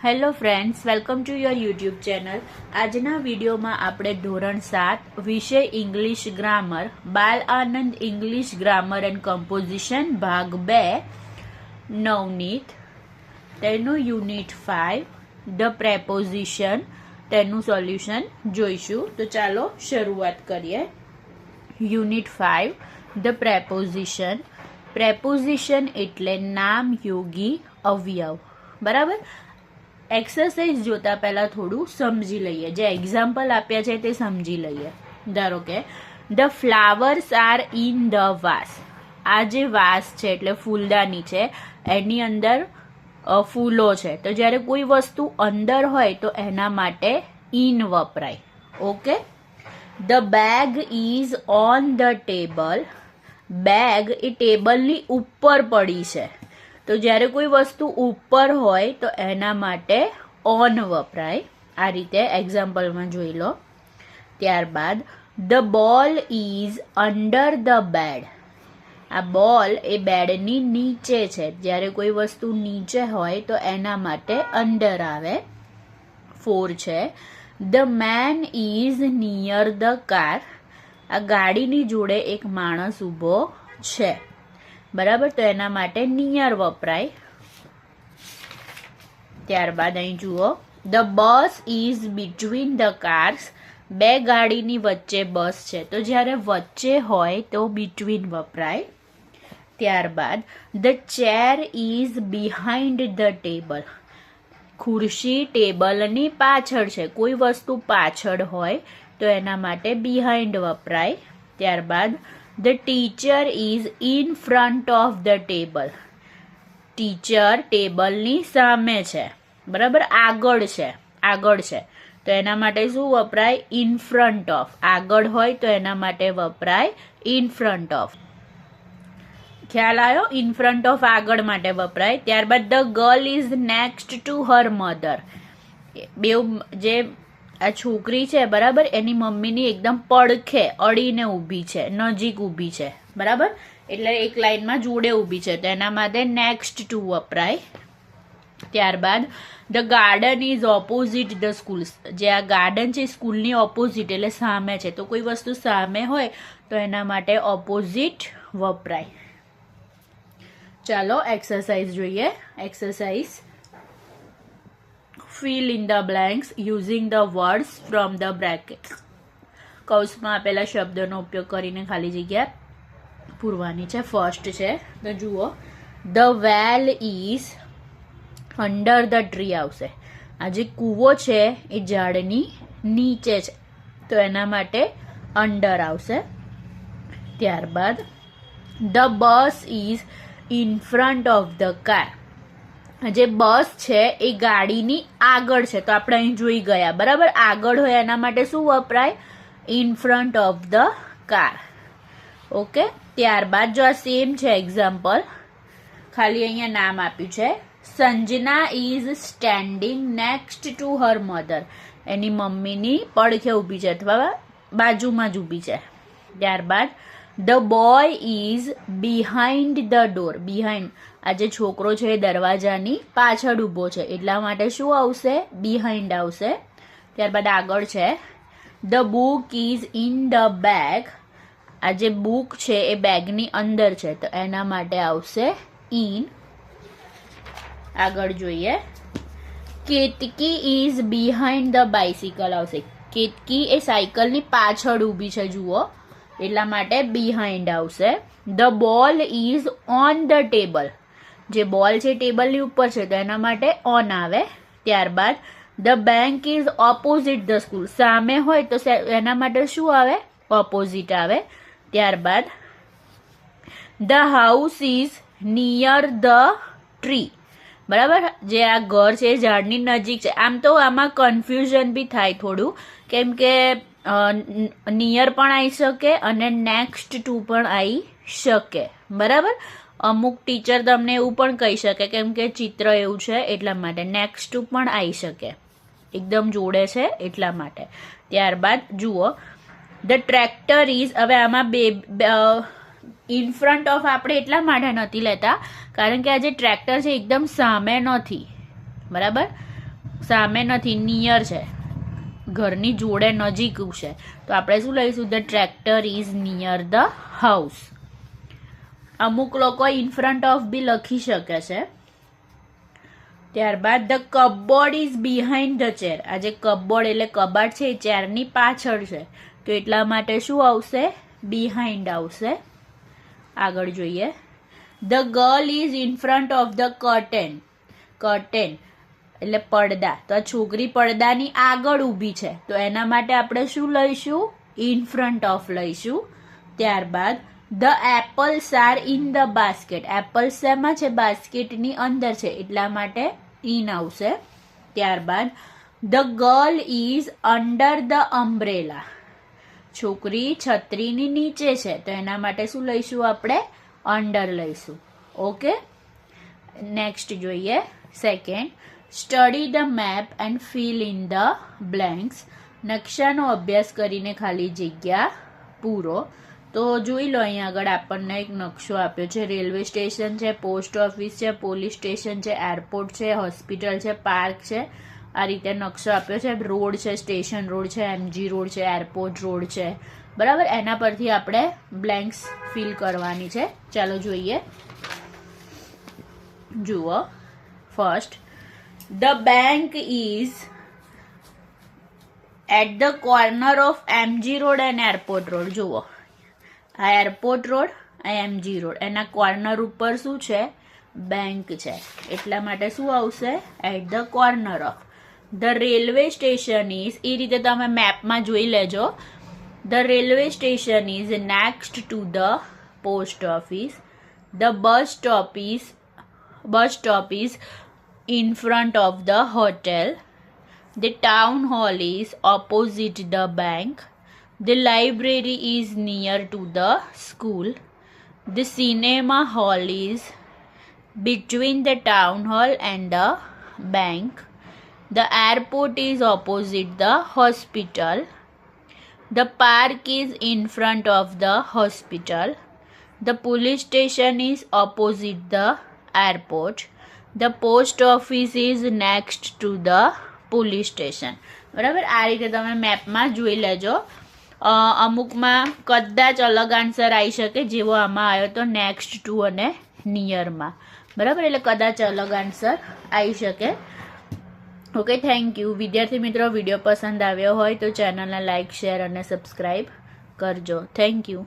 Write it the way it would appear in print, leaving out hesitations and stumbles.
Hello friends, welcome to your YouTube channel. આજના વિડીયોમાં આપણે ધોરણ 7 વિષય ઇંગ્લિશ ગ્રામર બાલ આનંદ ઇંગ્લિશ ગ્રામર એન્ડ કમ્પોઝિશન ભાગ 2 નવનીત તેનું યુનિટ 5 ધ પ્રેપોઝિશન તેનું સોલ્યુશન જોઈશું. તો ચાલો શરૂઆત કરીએ. Unit 5 the preposition. પ્રેપોઝિશન એટલે નામ યોગી અવયવ. બરાબર. એક્સરસાઇઝ જોતા પહેલા થોડું સમજી લઈએ. જે એક્ઝામ્પલ આપ્યા છે તે સમજી લઈએ. ધારો કે the flowers are in the vase. આ જે વાસ છે એટલે ફૂલદાની છે, એની અંદર ફૂલો છે. તો જ્યારે કોઈ વસ્તુ અંદર હોય તો એના માટે ઇન વપરાય. Okay. The bag is on the table. Bag એ ટેબલની ઉપર પડી છે. તો જ્યારે કોઈ વસ્તુ ઉપર હોય તો એના માટે ઓન વપરાય. આ રીતે એક્ઝામ્પલમાં જોઈ લો. ત્યારબાદ the ball is under the bed. આ બોલ એ બેડની નીચે છે. જ્યારે કોઈ વસ્તુ નીચે હોય તો એના માટે અંડર આવે. 4 છે the main is near the car. આ ગાડીની જોડે એક માણસ ઊભો છે. બરાબર. તો એના માટે નિયર વપરાય. ત્યારબાદ અહીં જુઓ the bus is between the cars. બે ગાડીની વચ્ચે બસ છે. તો જ્યારે વચ્ચે હોય તો બિટવીન વપરાય. ત્યારબાદ the chair is behind the table. ખુરશી ટેબલની પાછળ છે. કોઈ વસ્તુ પાછળ હોય તો એના માટે બિહાઇન્ડ વપરાય. ત્યારબાદ the teacher is in front of the table. Teacher ટેબલની સામે છે. બરાબર. આગળ છે. આગળ છે તો એના માટે શું વપરાય? In front of. આગળ હોય તો એના માટે વપરાય ઇન ફ્રન્ટ ઓફ. ખ્યાલ આવ્યો? ઇન ફ્રન્ટ ઓફ આગળ માટે વપરાય. ત્યારબાદ the girl is next to her mother. બેઉ જે આ છોકરી છે બરાબર, એની મમ્મીની એકદમ પડખે અડીને ઊભી છે, નજીક ઊભી છે. બરાબર. એટલે એક લાઈનમાં જોડે ઊભી છે તો એના માટે નેક્સ્ટ ટુ વપરાય. ત્યારબાદ the garden is opposite the school. જે આ ગાર્ડન છે સ્કૂલની ઓપોઝિટ એટલે સામે છે. તો કોઈ વસ્તુ સામે હોય તો એના માટે ઓપોઝિટ વપરાય. ચાલો એક્સરસાઇઝ જોઈએ. Exercise fill in the blanks using the words from the brackets. કૌંસમાં આપેલા શબ્દનો ઉપયોગ કરીને ખાલી જગ્યા પૂરવાની છે. ફર્સ્ટ છે તો જુઓ the well is under the tree આવશે. આ જે કૂવો છે એ ઝાડની નીચે છે તો એના માટે અંડર આવશે. ત્યારબાદ the bus is in front of the car. જે બસ છે એ ગાડીની આગળ છે તો આપણે અહીં જોઈ ગયા. બરાબર. આગળ હોય એના માટે શું વપરાય? In front of the car. Okay. ત્યારબાદ જો આ સેમ છે એક્ઝામ્પલ, ખાલી અહીંયા નામ આપ્યું છે. Sanjana is standing next to her mother. એની મમ્મીની પડખે ઊભી છે અથવા બાજુમાં જ ઊભી છે. ત્યારબાદ the boy is behind the door. Behind આ જે છોકરો છે એ દરવાજાની પાછળ ઊભો છે એટલા માટે શું આવશે? બિહાઇન્ડ આવશે. ત્યારબાદ આગળ છે the book is in the bag. આ જે બુક છે એ બેગની અંદર છે તો એના માટે આવશે ઇન. આગળ જોઈએ Ketaki is behind the bicycle આવશે. કેતકી એ સાયકલની પાછળ ઊભી છે જુઓ એટલા માટે બિહાઇન્ડ આવશે. The ball is on the table. જે બોલ છે ટેબલની ઉપર છે તો એના માટે ઓન આવે. ત્યારબાદ the bank is opposite the school. સામે હોય તો એના માટે શું આવે? ઓપોઝિટ આવે. ત્યારબાદ the house is near the tree. બરાબર. જે આ ઘર છે એ ઝાડની નજીક છે. આમ તો આમાં કન્ફ્યુઝન બી થાય થોડું, કેમ કે નિયર પણ આવી શકે અને નેક્સ્ટ ટુ પણ આવી શકે. બરાબર. અમુક ટીચર તમને એવું પણ કહી શકે કેમ કે ચિત્ર એવું છે એટલા માટે. નેક્સ્ટ ટુ પણ આવી શકે, એકદમ જોડે છે એટલા માટે. ત્યારબાદ જુઓ ધ ટ્રેક્ટર ઇઝ. હવે આમાં બે ઇન ફ્રન્ટ ઓફ આપણે એટલા માટે નથી લેતા કારણ કે આ જે ટ્રેક્ટર છે એકદમ સામે નથી. બરાબર. સામે નથી, નિયર છે, ઘરની જોડે નજીક છે, તો આપણે શું લઈશું? The tractor is near the house. અમુક લોકો ઇન ફ્રન્ટ ઓફ બી લખી શકે છે. ત્યારબાદ the cupboard is behind the chair. આ જે કપબોર્ડ એટલે કબાટ છે એ ચેરની પાછળ છે, તો એટલા માટે શું આવશે? બિહાઇન્ડ આવશે. આગળ જોઈએ. The girl is in front of the curtain. Curtain એટલે પડદા, તો આ છોકરી પડદાની આગળ ઊભી છે, તો એના માટે આપણે શું લઈશું? ઇન ફ્રન્ટ ઓફ લઈશું. ત્યારબાદ the apples are in the basket. Apples શેમાં છે? બાસ્કેટની અંદર છે, એટલા માટે ઇન આવશે. ત્યારબાદ the girl is under the umbrella. છોકરી છત્રીની નીચે છે, તો એના માટે શું લઈશું આપણે? અંડર લઈશું. ઓકે, નેક્સ્ટ જોઈએ. Second, study the map and fill in the blanks. નકશાનો અભ્યાસ કરીને ખાલી જગ્યા પૂરો. તો જોઈ લો, અહીંયા આગળ આપણને એક નકશો આપ્યો છે. રેલવે સ્ટેશન છે, પોસ્ટ ઓફિસ છે, પોલીસ સ્ટેશન છે, એરપોર્ટ છે, હોસ્પિટલ છે, પાર્ક છે. આ રીતે નકશો આપ્યો છે. રોડ છે, સ્ટેશન રોડ છે, એમજી રોડ છે, એરપોર્ટ રોડ છે, બરાબર. એના પરથી આપણે બ્લેન્ક્સ ફિલ કરવાની છે. ચાલો જોઈએ. જુઓ, first, the bank is at the corner of MG road and airport road. જુઓ, આ એરપોર્ટ રોડ, આ એમજી રોડ, એના કોર્નર ઉપર શું છે? બેંક છે, એટલા માટે શું આવશે? At the corner of. The railway station is, એ રીતે તમે મેપમાં જોઈ લેજો. The railway station is next to the post office. The bus stop is in front of the hotel. The town hall is opposite the bank. The library is near to the school. The cinema hall is between the town hall and the bank. The airport is opposite the hospital. The park is in front of the hospital. The police station is opposite the airport. The post office is next to the police station. બરાબર, આ રીતે તમે મેપમાં જોઈ લેજો. અમુકમાં કદાચ અલગ answer આવી શકે, જેવો આમાં આવ્યો તો નેક્સ્ટ ટુ અને નિયરમાં. બરાબર, એટલે કદાચ અલગ આન્સર આવી શકે. Okay, thank you. વિદ્યાર્થી મિત્રો, વિડીયો પસંદ આવ્યો હોય તો ચેનલને લાઇક, શેર અને સબસ્ક્રાઈબ કરજો. Thank you.